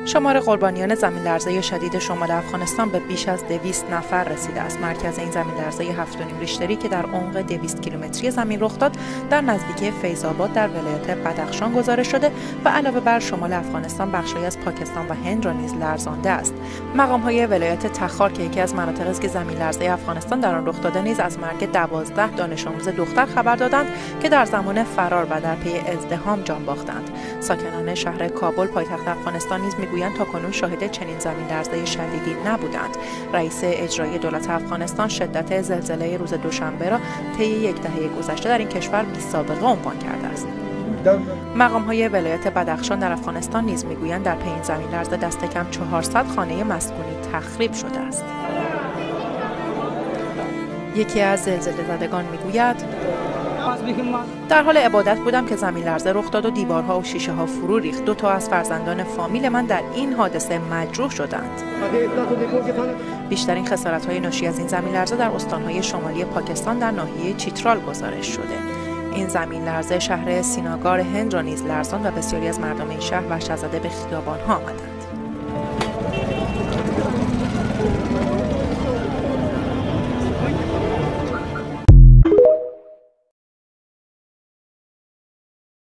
شمار قربانیان زمین‌لرزه شدید شمال افغانستان به بیش از 200 نفر رسیده است. مرکز این زمین‌لرزه 7.5 ریشتری که در عمق 200 کیلومتری زمین رخ داد، در نزدیکی فیض‌آباد در ولایت بدخشان گزارش شده و علاوه بر شمال افغانستان بخشی از پاکستان و هند را نیز لرزانده است. مقام‌های ولایت تخار که یکی از مناطقی است که زمین‌لرزه افغانستان در آن رخ داده، نیز از مرگ 12 دانش آموز دختر خبر دادند که در زمان فرار و در پی ازدحام جان باختند. ساکنان شهر کابل پایتخت افغانستان نیز میگویند تاکنون شاهد چنین زمین‌لرزه شدیدی نبودند. رئیس اجرایی دولت افغانستان شدت زلزله روز دوشنبه را طی یک دهه گذشته در این کشور بی‌سابقه عنوان کرده است. مقام‌های ولایت بدخشان در افغانستان نیز میگویند در پی این زمین‌لرزه دست کم 400 خانه مسکونی تخریب شده است. یکی از زلزله زدگان میگوید: در حال عبادت بودم که زمین‌لرزه رخ داد و دیوارها و شیشه‌ها فرو ریخت. 2 تا از فرزندان فامیل من در این حادثه مجروح شدند. بیشترین خسارت‌های ناشی از این زمین‌لرزه در استان‌های شمالی پاکستان در ناحیه چیترال گزارش شده. این زمین‌لرزه شهر سیناگار هند را نیز لرزاند و بسیاری از مردم این شهر وحشت‌زده به خیابان‌ها آمدند.